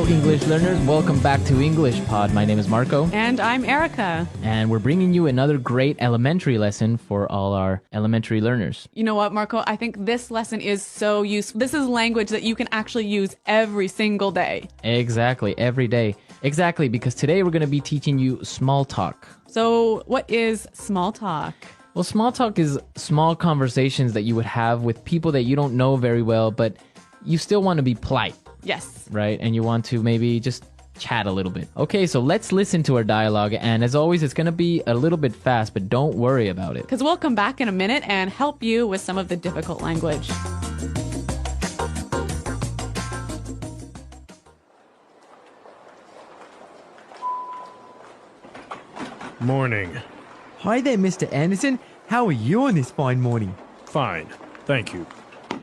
English learners. Welcome back to English Pod. My name is Marco. And I'm Erica. And we're bringing you another great elementary lesson for all our elementary learners. You know what, Marco? I think this lesson is so useful. This is language that you can actually use every single day. Exactly, every day. Exactly, because today we're going to be teaching you small talk. So what is small talk? Well, small talk is small conversations that you would have with people that you don't know very well, but you still want to be polite. Yes. Right? And you want to maybe just chat a little bit. Okay, so let's listen to our dialogue. And as always, it's going to be a little bit fast, but don't worry about it. Because we'll come back in a minute and help you with some of the difficult language. Morning. Hi there, Mr. Anderson. How are you on this fine morning? Fine. Thank you.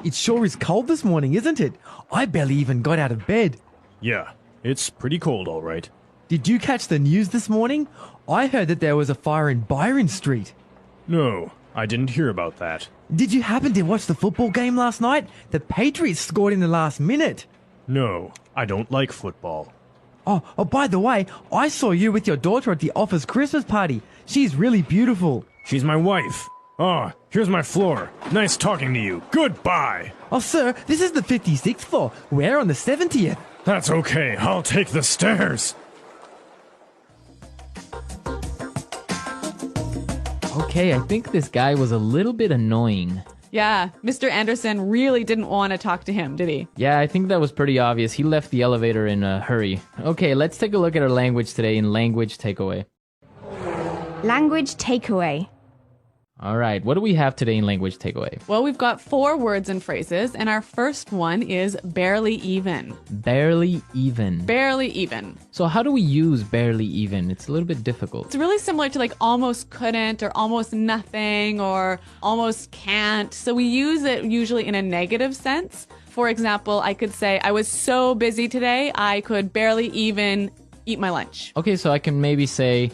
It sure is cold this morning, isn't it? I barely even got out of bed. Yeah, it's pretty cold, all right. Did you catch the news this morning? I heard that there was a fire in Byron Street. No, I didn't hear about that. Did you happen to watch the football game last night? The Patriots scored in the last minute. No, I don't like football. Oh, by the way, I saw you with your daughter at the office Christmas party. She's really beautiful. She's my wife. Oh, here's my floor. Nice talking to you. Goodbye. Oh, sir, this is the 56th floor. We're on the 70th. That's okay. I'll take the stairs. Okay, I think this guy was a little bit annoying. Yeah, Mr. Anderson really didn't want to talk to him, did he? Yeah, I think that was pretty obvious. He left the elevator in a hurry. Okay, let's take a look at our language today in Language Takeaway. Language takeaway. All right, what do we have today in Language Takeaway? Well, we've got 4 words and phrases, and our first one is barely even. Barely even. Barely even. So how do we use barely even? It's a little bit difficult. It's really similar to like almost couldn't or almost nothing or almost can't. So we use it usually in a negative sense. For example, I could say, I was so busy today, I could barely even eat my lunch. Okay, so I can maybe say,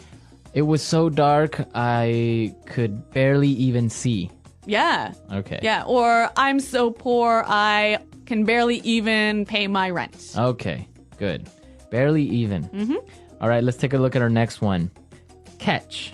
it was so dark, I could barely even see. Yeah. Okay. Yeah. Or I'm so poor, I can barely even pay my rent. Okay, good. Barely even. Mm-hmm. All right, let's take a look at our next one. Catch.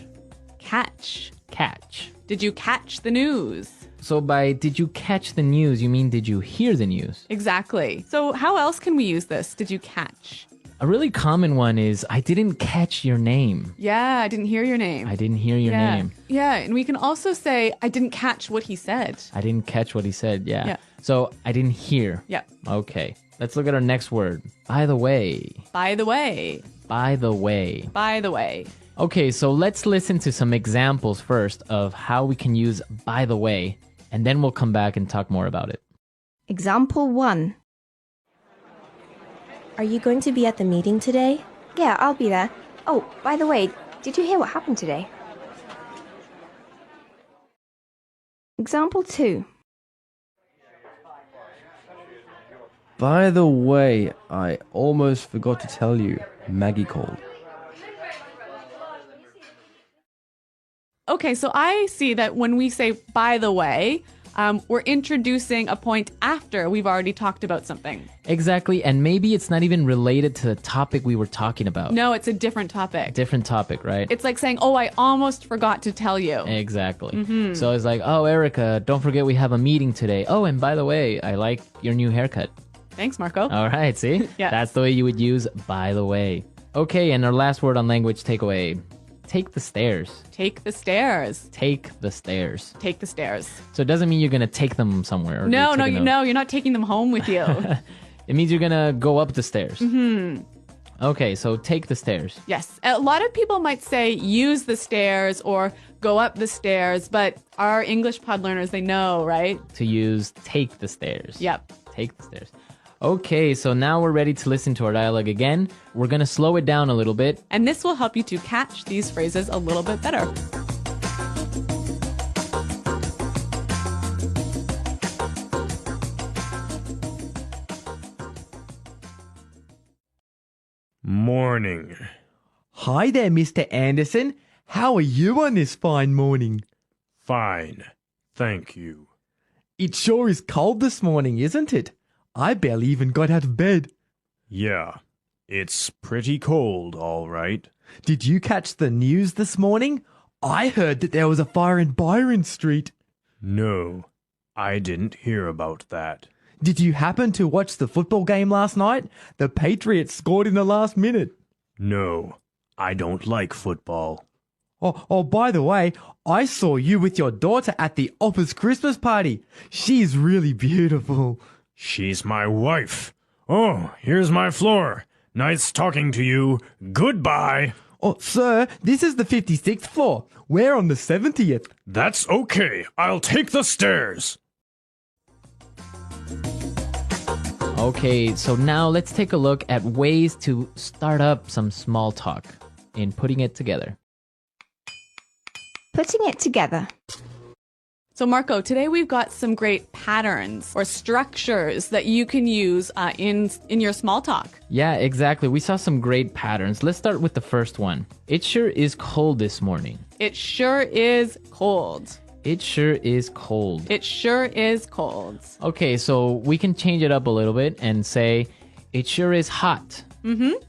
Catch. Catch. Did you catch the news? So by did you catch the news, you mean did you hear the news? Exactly. So how else can we use this? Did you catch? A really common one is, I didn't catch your name. Yeah, I didn't hear your name. I didn't hear your name. Yeah, and we can also say, I didn't catch what he said. I didn't catch what he said, yeah. Yeah. So, I didn't hear. Yeah. Okay. Let's look at our next word. By the way. By the way. By the way. By the way. Okay, so let's listen to some examples first of how we can use by the way, and then we'll come back and talk more about it. Example 1. Are you going to be at the meeting today? Yeah, I'll be there. Oh, by the way, did you hear what happened today? Example 2. By the way, I almost forgot to tell you, Maggie called. Okay, so I see that when we say by the way, we're introducing a point after we've already talked about something. Exactly, and maybe it's not even related to the topic we were talking about. No, it's a different topic. Different topic, right? It's like saying, oh, I almost forgot to tell you. Exactly. So it's like, oh, Erica, don't forget we have a meeting today. Oh, and by the way, I like your new haircut. Thanks, Marco. All right, see? Yeah. That's the way you would use by the way. Okay, and our last word on language takeaway. Take the stairs. Take the stairs. Take the stairs. Take the stairs. So it doesn't mean you're going to take them somewhere. Or No, you're taking them- you're not taking them home with you. It means you're going to go up the stairs. Okay, so take the stairs. Yes. A lot of people might say use the stairs or go up the stairs, but our English pod learners, they know, right? To use take the stairs. Yep. Take the stairs. Okay, so now we're ready to listen to our dialogue again. We're going to slow it down a little bit. And this will help you to catch these phrases a little bit better. Morning. Hi there, Mr. Anderson. How are you on this fine morning? Fine. Thank you. It sure is cold this morning, isn't it? I barely even got out of bed. Yeah, It's pretty cold, all right. Did you catch the news this morning? I heard that there was a fire in Byron Street. No, I didn't hear about that. Did you happen to watch the football game last night? The Patriots scored in the last minute. No, I don't like football. Oh, by the way, I saw you with your daughter at the office Christmas party. She's really beautiful. She's my wife. Oh, here's my floor. Nice talking to you. Goodbye. Oh, sir, this is the 56th floor. We're on the 70th. That's okay. I'll take the stairs. Okay, so now let's take a look at ways to start up some small talk in putting it together. Putting it together. So Marco, today we've got some great patterns or structures that you can use in your small talk. Yeah, exactly. We saw some great patterns. Let's start with the first one. It sure is cold this morning. It sure is cold. It sure is cold. It sure is cold. Okay, so we can change it up a little bit and say, it sure is hot.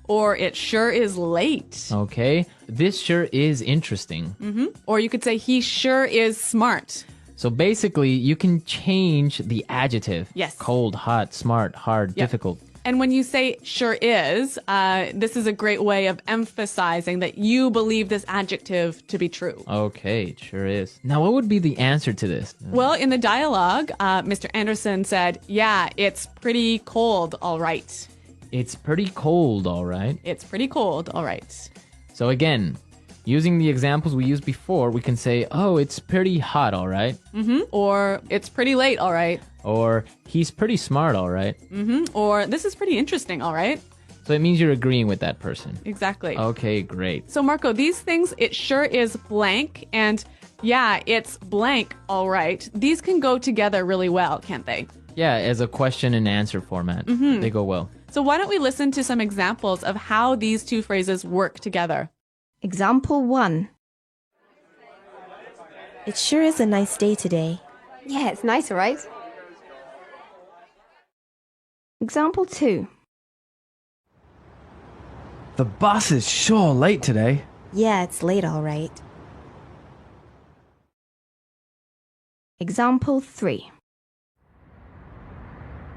Or it sure is late. Okay, this sure is interesting. Or you could say he sure is smart. So basically, you can change the adjective. Yes. Cold, hot, smart, hard, difficult. And when you say sure is, this is a great way of emphasizing that you believe this adjective to be true. Okay, it sure is. Now, what would be the answer to this? Well, in the dialogue, Mr. Anderson said, yeah, it's pretty cold, all right. It's pretty cold, all right. It's pretty cold, all right. So again, using the examples we used before, we can say, oh, it's pretty hot, all right. Or it's pretty late, all right. Or he's pretty smart, all right. Or this is pretty interesting, all right. So it means you're agreeing with that person. Exactly. Okay, great. So Marco, these things, it sure is blank, and yeah, it's blank, all right. These can go together really well, can't they? Yeah, as a question and answer format, they go well. So why don't we listen to some examples of how these two phrases work together? Example 1. It sure is a nice day today. Yeah, it's nice, right? Example 2. The bus is sure late today. Yeah, it's late, all right. Example 3.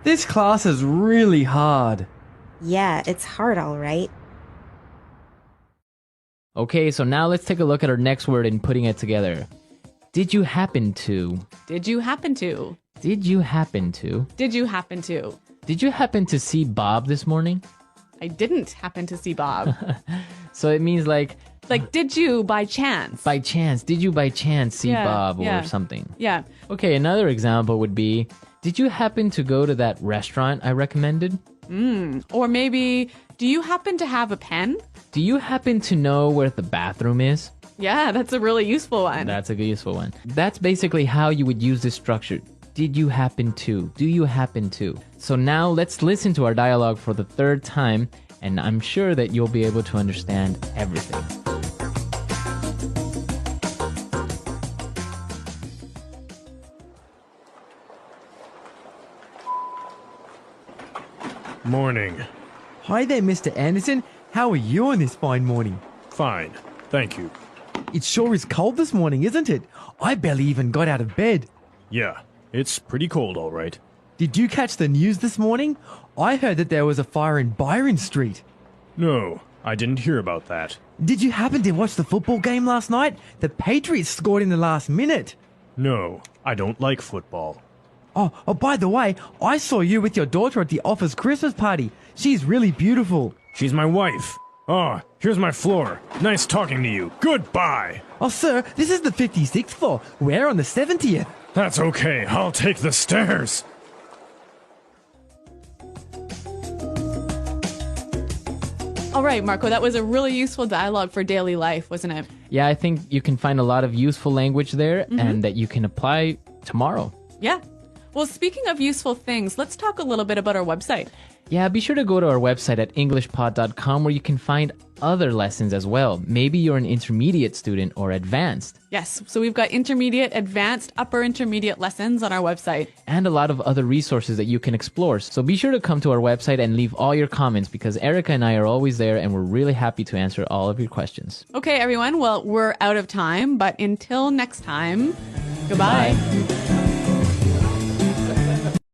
This class is really hard. Yeah, it's hard, all right. Okay, so now let's take a look at our next word and putting it together. Did you happen to? Did you happen to? Did you happen to? Did you happen to? Did you happen to see Bob this morning? I didn't happen to see Bob. So it means like Did you by chance? by chance. Did you by chance see Yeah, Bob yeah. or something? Yeah. Okay, another example would be, did you happen to go to that restaurant I recommended? Or maybe, do you happen to have a pen? Do you happen to know where the bathroom is? Yeah, that's a really useful one. That's a useful one. That's basically how you would use this structure. Did you happen to? Do you happen to? So now let's listen to our dialogue for the third time, and I'm sure that you'll be able to understand everything. Morning. Hi there, Mr. Anderson. How are you on this fine morning? Fine. Thank you. It sure is cold this morning, isn't it? I barely even got out of bed. Yeah, it's pretty cold, all right. Did you catch the news this morning? I heard that there was a fire in Byron Street. No, I didn't hear about that. Did you happen to watch the football game last night? The Patriots scored in the last minute. No, I don't like football. Oh, by the way, I saw you with your daughter at the office Christmas party. She's really beautiful. She's my wife. Oh, here's my floor. Nice talking to you. Goodbye. Oh, sir, this is the 56th floor. We're on the 70th. That's okay. I'll take the stairs. All right, Marco, that was a really useful dialogue for daily life, wasn't it? Yeah, I think you can find a lot of useful language there and that you can apply tomorrow. Yeah. Well, speaking of useful things, let's talk a little bit about our website. Yeah, be sure to go to our website at englishpod.com where you can find other lessons as well. Maybe you're an intermediate student or advanced. Yes, so we've got intermediate, advanced, upper intermediate lessons on our website. And a lot of other resources that you can explore. So be sure to come to our website and leave all your comments because Erica and I are always there and we're really happy to answer all of your questions. Okay, everyone. Well, we're out of time, but until next time, goodbye. Bye.